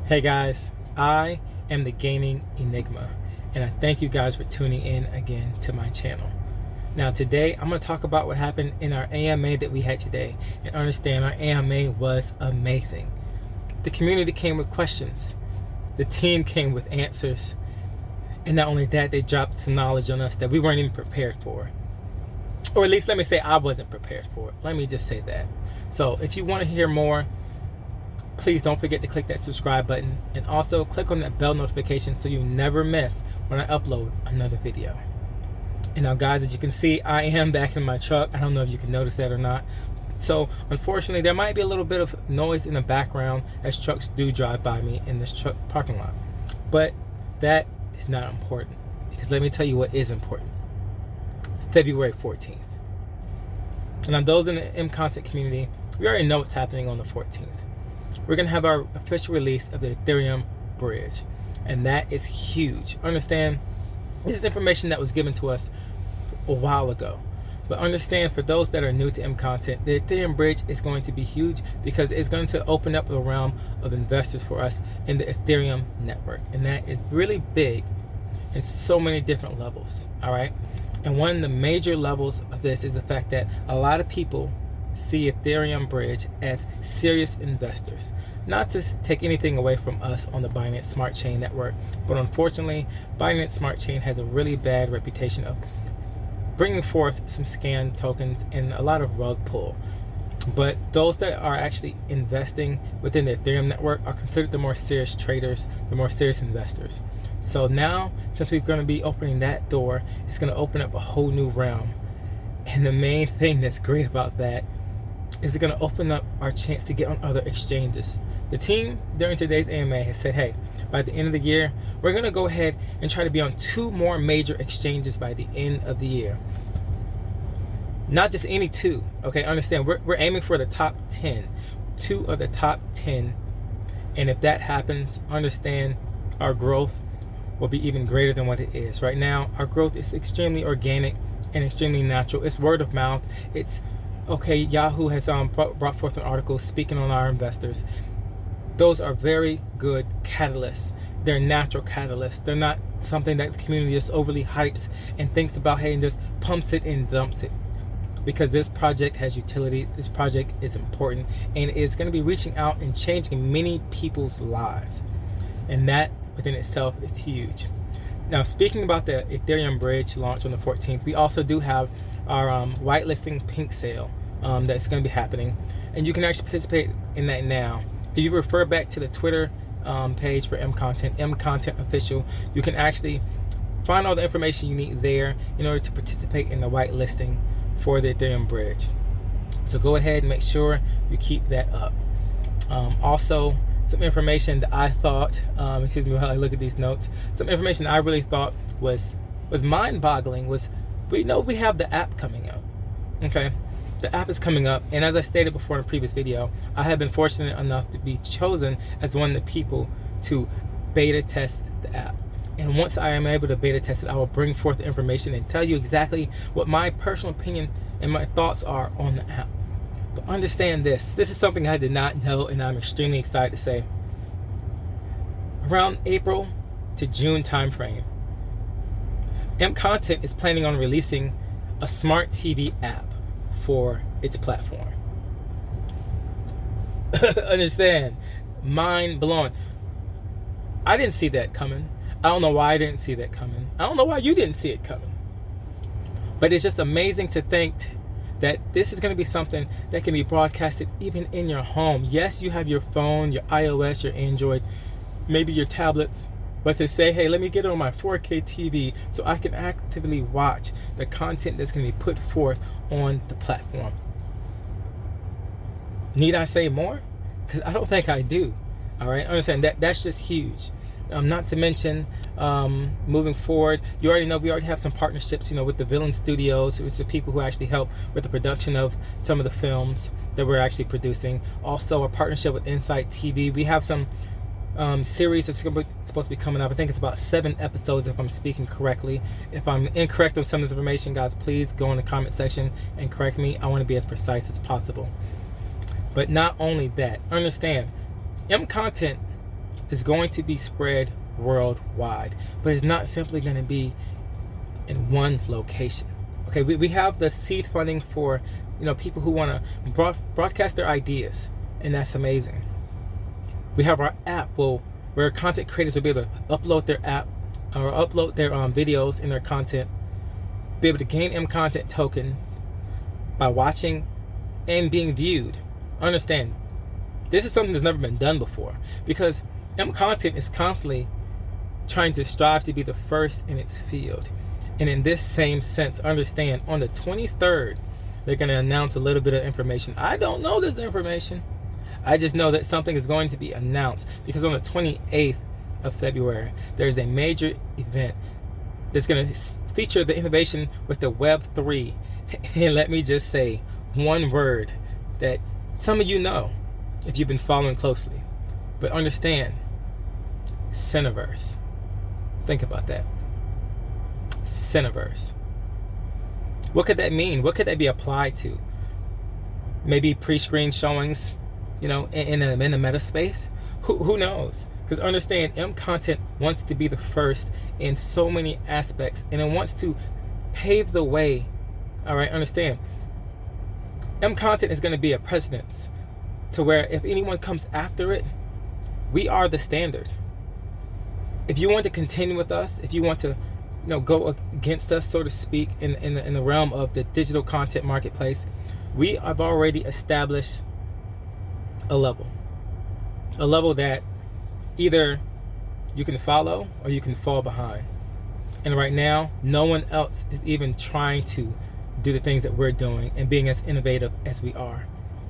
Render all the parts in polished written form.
Hey guys, I am the Gaming Enigma, and I thank you guys for tuning in again to my channel. Now today, I'm going to talk about what happened in our AMA that we had today, and understand our AMA was amazing. The community came with questions, the team came with answers, and not only that, they dropped some knowledge on us that we weren't even prepared for. Or at least let me say I wasn't prepared for it. Let me just say that. So if you want to hear more, please don't forget to click that subscribe button, and also click on that bell notification so you never miss when I upload another video. And now guys, as you can see, I am back in my truck. I don't know if you can notice that or not. So unfortunately, there might be a little bit of noise in the background as trucks do drive by me in this truck parking lot. But that is not important, because let me tell you what is important. February 14th. And now those in the Mcontent community, we already know what's happening on the 14th. We're going to have our official release of the Ethereum bridge, and that is huge. Understand, this is information that was given to us a while ago, but understand, for those that are new to Mcontent, the Ethereum bridge is going to be huge because it's going to open up the realm of investors for us in the Ethereum network, and that is really big in so many different levels. All right, and one of the major levels of this is the fact that a lot of people see Ethereum bridge as serious investors. Not to take anything away from us on the Binance Smart Chain network, but unfortunately, Binance Smart Chain has a really bad reputation of bringing forth some scam tokens and a lot of rug pull. But those that are actually investing within the Ethereum network are considered the more serious traders, the more serious investors. So now, since we're going to be opening that door, it's going to open up a whole new realm. And the main thing that's great about that is it going to open up our chance to get on other exchanges. The team during today's AMA has said, hey, by the end of the year, we're going to go ahead and try to be on 2 more major exchanges by the end of the year. Not just any 2, okay? Understand, we're aiming for the top 10, 2 of the top 10. And if that happens, understand our growth will be even greater than what it is. Right now, our growth is extremely organic and extremely natural. It's word of mouth. It's okay, Yahoo has brought forth an article speaking on our investors. Those are very good catalysts. They're natural catalysts. They're not something that the community just overly hypes and thinks about, hey, and just pumps it and dumps it. Because this project has utility, this project is important, and it's going to be reaching out and changing many people's lives. And that within itself is huge. Now, speaking about the Ethereum bridge launch on the 14th, we also do have our whitelisting pink sale that's going to be happening, and you can actually participate in that now. If you refer back to the Twitter page for Mcontent official, you can actually find all the information you need there in order to participate in the whitelisting for the Ethereum bridge. So go ahead and make sure you keep that up. Also, some information that I thought, excuse me while I look at these notes, some information I really thought was mind-boggling was, we know we have the app coming out. Okay, the app is coming up, and as I stated before in a previous video, I have been fortunate enough to be chosen as one of the people to beta test the app. And once I am able to beta test it, I will bring forth the information and tell you exactly what my personal opinion and my thoughts are on the app. But understand this is something I did not know, and I'm extremely excited to say. Around April to June timeframe, Mcontent is planning on releasing a smart TV app for its platform. Understand? Mind blown. I didn't see that coming. I don't know why I didn't see that coming. I don't know why you didn't see it coming. But it's just amazing to think that this is going to be something that can be broadcasted even in your home. Yes, you have your phone, your iOS, your Android, maybe your tablets, but to say, hey, let me get it on my 4K TV so I can actively watch the content that's going to be put forth on the platform. Need I say more? Because I don't think I do. All right, understand that's just huge. Not to mention, moving forward, you already know we already have some partnerships, with the Villain Studios, which are the people who actually help with the production of some of the films that we're actually producing. Also, a partnership with Insight TV. We have some series that's supposed to be coming up. I think it's about 7 episodes, if I'm speaking correctly. If I'm incorrect on some of this information, guys, please go in the comment section and correct me. I want to be as precise as possible. But not only that, understand, Mcontent is going to be spread worldwide, but it's not simply going to be in one location. Okay, we have the seed funding for people who want to broadcast their ideas, and that's amazing. We have our app where content creators will be able to upload their app or upload their videos and their content, be able to gain Mcontent tokens by watching and being viewed. Understand, this is something that's never been done before, because Mcontent is constantly trying to strive to be the first in its field. And in this same sense, understand, on the 23rd, they're going to announce a little bit of information. I don't know this information. I just know that something is going to be announced, because on the 28th of February, there's a major event that's going to feature the innovation with the Web3. And let me just say one word that some of you know if you've been following closely. But understand, Cineverse. Think about that. Cineverse. What could that mean? What could that be applied to? Maybe pre-screen showings, in the meta space? Who knows? Because understand, Mcontent wants to be the first in so many aspects, and it wants to pave the way. All right, understand. Mcontent is going to be a precedence to where if anyone comes after it, we are the standard. If you want to continue with us, if you want to go against us, so to speak, in the realm of the digital content marketplace, we have already established a level that either you can follow or you can fall behind. And right now, no one else is even trying to do the things that we're doing and being as innovative as we are.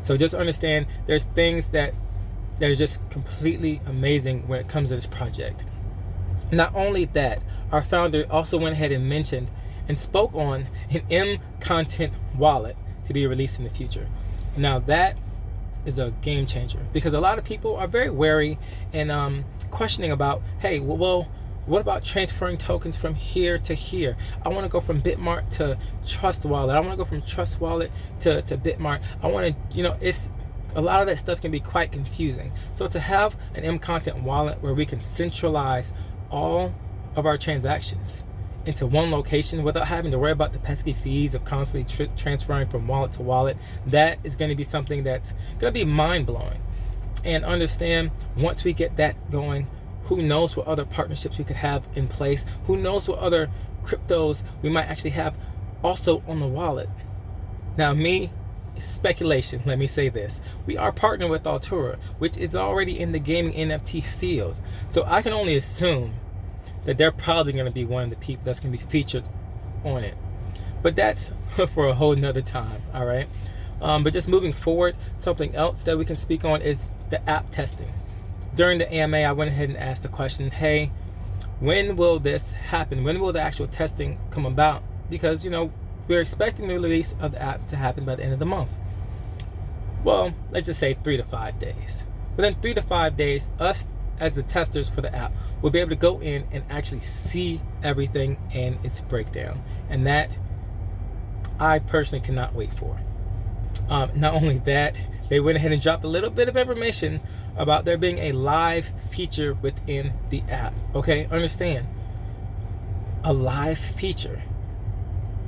So just understand, there's things that are just completely amazing when it comes to this project. Not only that, our founder also went ahead and mentioned and spoke on an Mcontent wallet to be released in the future. Now that is a game changer, because a lot of people are very wary and questioning about, hey, well, what about transferring tokens from here to here? I want to go from Bitmart to Trust Wallet. I want to go from Trust Wallet to Bitmart. I want to, it's a lot of that stuff can be quite confusing. So to have an Mcontent wallet where we can centralize all of our transactions into one location without having to worry about the pesky fees of constantly transferring from wallet to wallet, that is going to be something that's going to be mind-blowing. And understand, once we get that going, who knows what other partnerships we could have in place? Who knows what other cryptos we might actually have also on the wallet? Now, speculation, let me say this. We are partnered with Altura, which is already in the gaming NFT field. So I can only assume that they're probably going to be one of the people that's going to be featured on it. But that's for a whole nother time, all right? But just moving forward, something else that we can speak on is the app testing. During the AMA, I went ahead and asked the question, hey, when will this happen? When will the actual testing come about? Because, we're expecting the release of the app to happen by the end of the month. Well, let's just say 3 to 5 days. Within 3 to 5 days, us as the testers for the app will be able to go in and actually see everything and its breakdown. And that I personally cannot wait for. Not only that, they went ahead and dropped a little bit of information about there being a live feature within the app. Okay, understand, a live feature.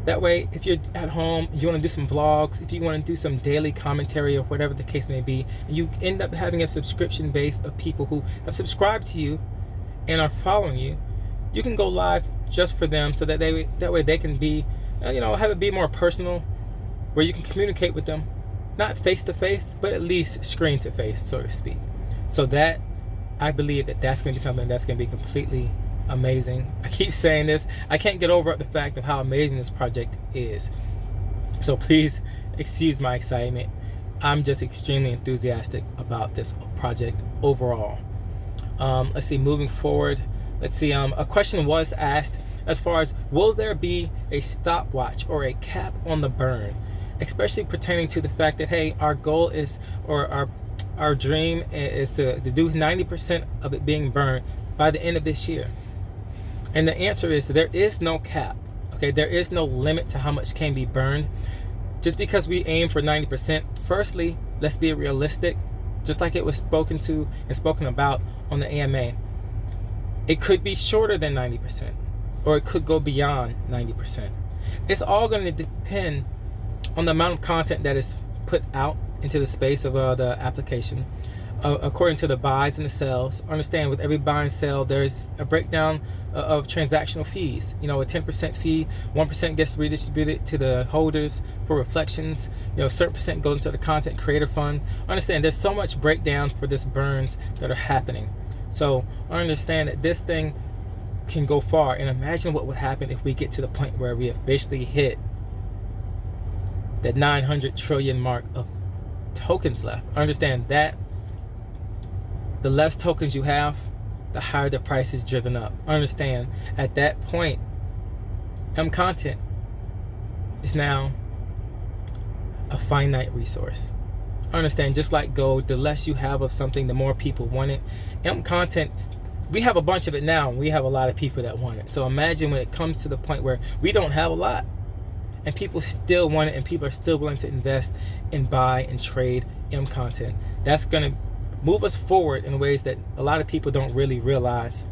That way, if you're at home, you want to do some vlogs, if you want to do some daily commentary or whatever the case may be, and you end up having a subscription base of people who have subscribed to you and are following you, you can go live just for them, so that way they can be, have it be more personal, where you can communicate with them, not face to face, but at least screen to face, so to speak. So that, I believe that's going to be something that's going to be completely amazing. I keep saying this. I can't get over the fact of how amazing this project is. So please excuse my excitement. I'm just extremely enthusiastic about this project overall. Let's see, moving forward. Let's see, a question was asked as far as, will there be a stopwatch or a cap on the burn? Especially pertaining to the fact that, hey, our goal is, or our dream is to do 90% of it being burned by the end of this year. And the answer is, there is no cap. Okay, there is no limit to how much can be burned. Just because we aim for 90%, firstly, let's be realistic. just like it was spoken to and spoken about on the AMA. It could be shorter than 90%, or it could go beyond 90%. It's all going to depend on the amount of content that is put out into the space of the application, according to the buys and the sells. Understand, with every buy and sell, there's a breakdown of transactional fees. A 10% fee, 1% gets redistributed to the holders for reflections. A certain percent goes into the content creator fund. Understand, there's so much breakdown for this burns that are happening. So understand that this thing can go far, and imagine what would happen if we get to the point where we officially hit the 900 trillion mark of tokens left. Understand that the less tokens you have, the higher the price is driven up. Understand, at that point, Mcontent is now a finite resource. Understand, just like gold, the less you have of something, the more people want it. Mcontent, we have a bunch of it now, and we have a lot of people that want it. So imagine when it comes to the point where we don't have a lot, and people still want it, and people are still willing to invest and buy and trade Mcontent. That's going to move us forward in ways that a lot of people don't really realize.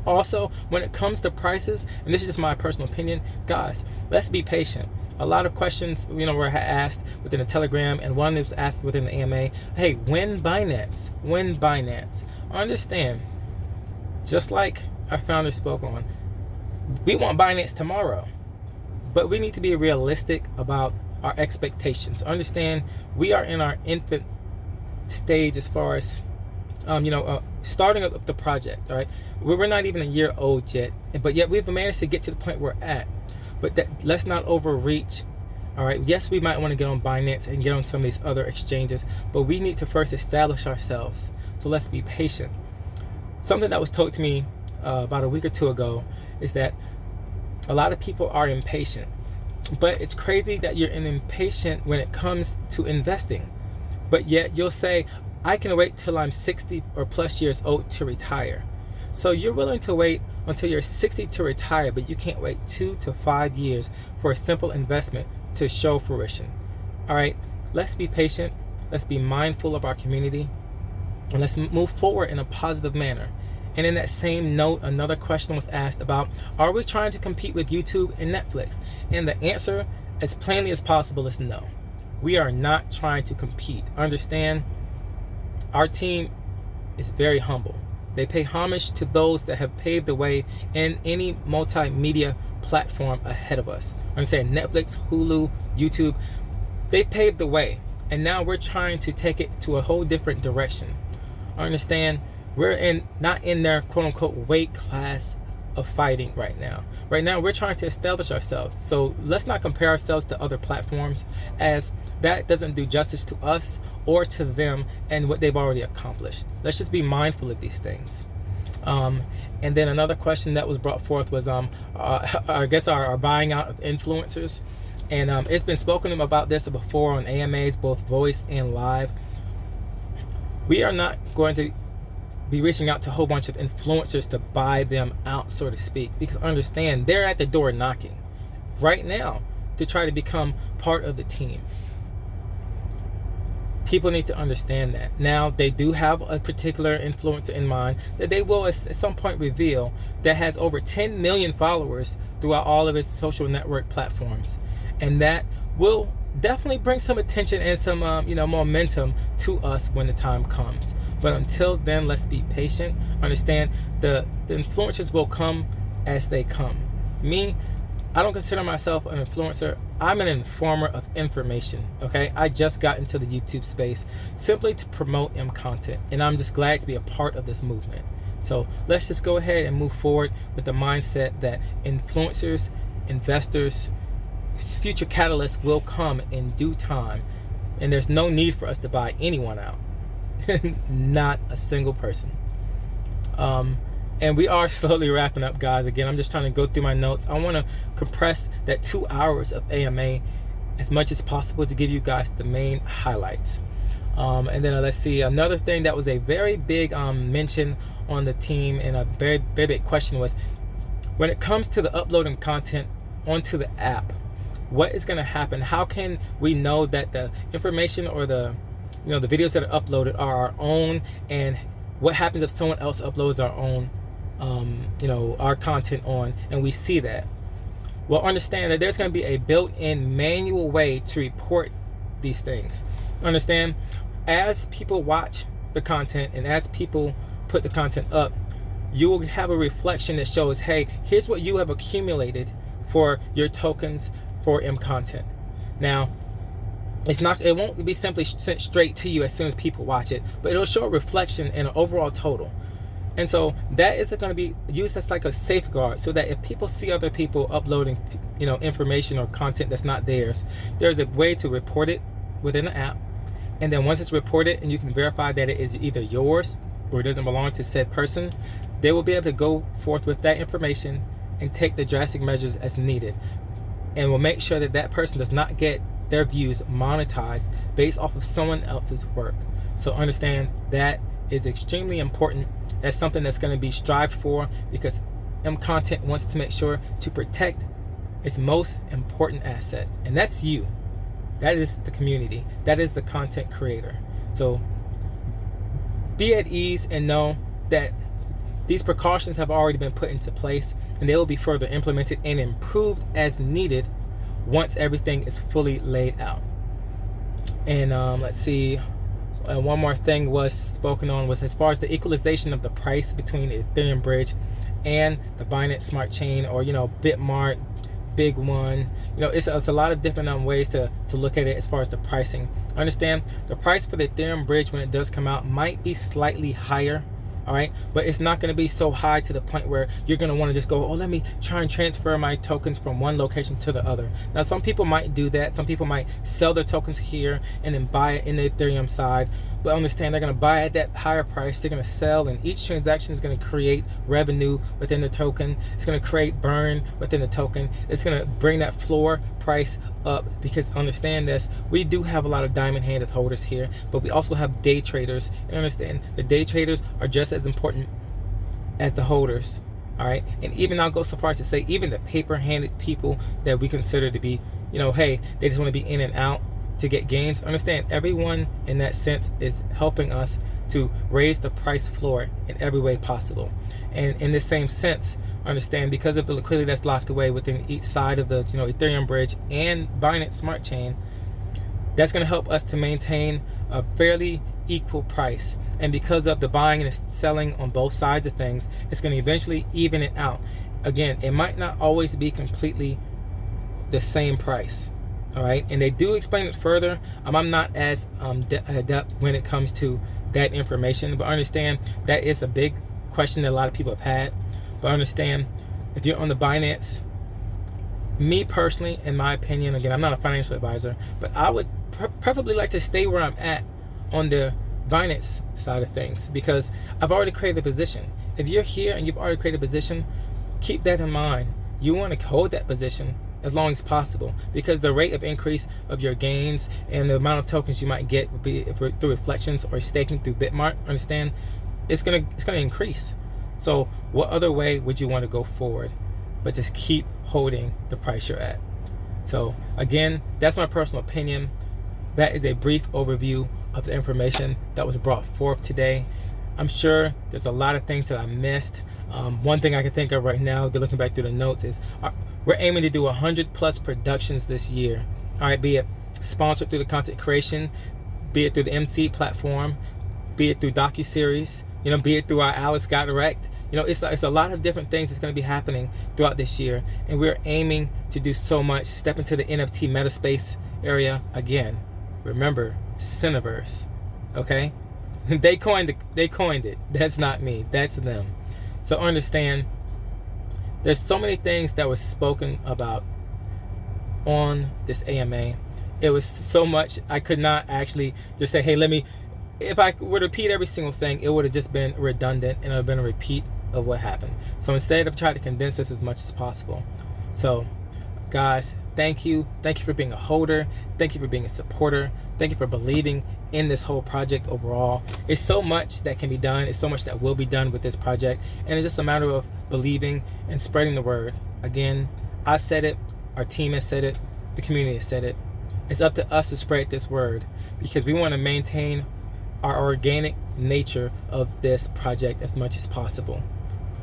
Also, when it comes to prices, and this is just my personal opinion, guys, let's be patient. A lot of questions, were asked within the Telegram, and one was asked within the AMA. Hey, when Binance? When Binance? Understand, just like our founder spoke on, we want Binance tomorrow, but we need to be realistic about our expectations. Understand, we are in our infant stage as far as starting up the project. All right, we're not even a year old yet, but yet we've managed to get to the point we're at. But let's not overreach. All right, yes, we might want to get on Binance and get on some of these other exchanges, but we need to first establish ourselves. So let's be patient. Something that was told to me about a week or two ago is that a lot of people are impatient, but it's crazy that you're impatient when it comes to investing. But yet you'll say, I can wait till I'm 60 or plus years old to retire. So you're willing to wait until you're 60 to retire, but you can't wait 2 to 5 years for a simple investment to show fruition. All right, let's be patient. Let's be mindful of our community, and let's move forward in a positive manner. And in that same note, another question was asked about, are we trying to compete with YouTube and Netflix? And the answer, as plainly as possible, is no. We are not trying to compete. Understand, our team is very humble. They pay homage to those that have paved the way in any multimedia platform ahead of us. Understand, Netflix, Hulu, YouTube, they paved the way. And now we're trying to take it to a whole different direction. Understand, we're not in their quote unquote weight class of fighting right now. Right now, we're trying to establish ourselves. So let's not compare ourselves to other platforms, as that doesn't do justice to us or to them and what they've already accomplished. Let's just be mindful of these things. And then another question that was brought forth was, I guess our buying out of influencers. And it's been spoken about this before on AMAs, both voice and live. We are not going to be reaching out to a whole bunch of influencers to buy them out, so to speak, because understand, they're at the door knocking right now to try to become part of the team. People need to understand that. Now, they do have a particular influencer in mind that they will at some point reveal, that has over 10 million followers throughout all of its social network platforms, and that will definitely bring some attention and some momentum to us when the time comes. But until then, let's be patient. Understand, the influencers will come as they come. Me, I don't consider myself an influencer. I'm an informer of information. Okay, I just got into the YouTube space simply to promote Mcontent, and I'm just glad to be a part of this movement. So let's just go ahead and move forward with the mindset that influencers, investors, future catalysts will come in due time, and there's no need for us to buy anyone out. Not a single person. And we are slowly wrapping up, guys. Again, I'm just trying to go through my notes. I want to compress that 2 hours of AMA as much as possible to give you guys the main highlights. And then let's see, another thing that was a very big mention on the team, and a very, very big question was, when it comes to the uploading content onto the app, what is going to happen? How can we know that the information or the the videos that are uploaded are our own, and what happens if someone else uploads our own, our content on, and we see that? Well, understand that there's going to be a built-in manual way to report these things. Understand, as people watch the content and as people put the content up, you will have a reflection that shows, hey, here's what you have accumulated for your tokens for Mcontent. Now, it won't be simply sent straight to you as soon as people watch it, but it'll show a reflection and an overall total. And so that is going to be used as like a safeguard, so that if people see other people uploading, information or content that's not theirs, there's a way to report it within the app. And then once it's reported and you can verify that it is either yours or it doesn't belong to said person, they will be able to go forth with that information and take the drastic measures as needed. And will make sure that that person does not get their views monetized based off of someone else's work. So understand that is extremely important. That's something that's going to be strived for, because Mcontent wants to make sure to protect its most important asset, and that's you. That is the community. That is the content creator. So be at ease and know that these precautions have already been put into place, and they will be further implemented and improved as needed once everything is fully laid out. And let's see. One more thing was spoken on was as far as the equalization of the price between the Ethereum bridge and the Binance Smart Chain, or Bitmart, Bigone. It's a lot of different ways to look at it as far as the pricing. Understand, the price for the Ethereum bridge when it does come out might be slightly higher, all right, but it's not going to be so high to the point where you're going to want to just go, oh, let me try and transfer my tokens from one location to the other. Now, some people might do that. Some people might sell their tokens here and then buy it in the Ethereum side. But understand, they're going to buy at that higher price. They're going to sell, and each transaction is going to create revenue within the token. It's going to create burn within the token. It's going to bring that floor price up, because understand this, we do have a lot of diamond-handed holders here, but we also have day traders. And understand, the day traders are just as important as the holders, all right? And even I'll go so far as to say, even the paper-handed people that we consider to be, hey, they just want to be in and out to get gains. Understand, everyone in that sense is helping us to raise the price floor in every way possible. And in this same sense, understand, because of the liquidity that's locked away within each side of the Ethereum bridge and Binance Smart Chain, that's going to help us to maintain a fairly equal price. And because of the buying and the selling on both sides of things, it's going to eventually even it out. Again, it might not always be completely the same price. All right, and they do explain it further. I'm not as adept when it comes to that information, but understand that is a big question that a lot of people have had. But understand, if you're on the Binance, me personally, in my opinion, again, I'm not a financial advisor, but I would preferably like to stay where I'm at on the Binance side of things, because I've already created a position. If you're here and you've already created a position, keep that in mind. You want to hold that position as long as possible, because the rate of increase of your gains and the amount of tokens you might get would be through reflections or staking through Bitmart. Understand, it's gonna increase. So what other way would you want to go forward but just keep holding the price you're at? So again, that's my personal opinion. That is a brief overview of the information that was brought forth today. I'm sure there's a lot of things that I missed. One thing I can think of right now, looking back through the notes, is we're aiming to do 100+ productions this year. All right, be it sponsored through the content creation, be it through the MC platform, be it through docuseries, be it through our Alice Got Direct. It's a lot of different things that's going to be happening throughout this year, and we're aiming to do so much. Step into the NFT metaspace area again. Remember, Cineverse, okay? They coined it. That's not me. That's them. So understand, there's so many things that was spoken about on this AMA. It was so much I could not actually just say, hey, if I were to repeat every single thing, it would have just been redundant and it would have been a repeat of what happened. So instead, I've tried to condense this as much as possible. So guys, thank you for being a holder. Thank you for being a supporter. Thank you for believing in this whole project overall. It's so much that can be done. It's so much that will be done with this project, and it's just a matter of believing and spreading the word. Again, I said it, our team has said it, the community has said it, It's up to us to spread this word because we want to maintain our organic nature of this project as much as possible.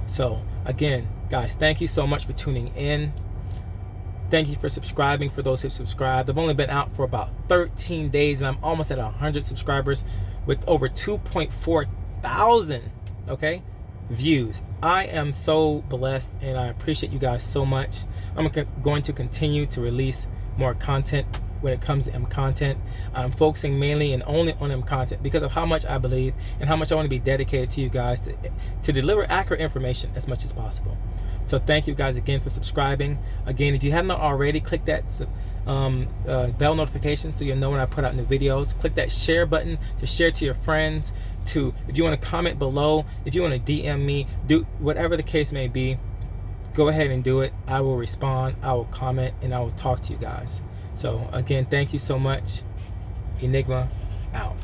So again, guys, thank you so much for tuning in. Thank you for subscribing, for those who subscribed. I've only been out for about 13 days and I'm almost at 100 subscribers with over 2.4 thousand, okay, views. I am so blessed and I appreciate you guys so much. I'm going to continue to release more content when it comes to Mcontent. I'm focusing mainly and only on Mcontent because of how much I believe and how much I want to be dedicated to you guys to deliver accurate information as much as possible. So thank you guys again for subscribing. Again, if you have not already, click that bell notification so you'll know when I put out new videos. Click that share button to share to your friends. If you want to comment below, if you want to DM me, do whatever the case may be, go ahead and do it. I will respond, I will comment, and I will talk to you guys. So again, thank you so much. Enigma out.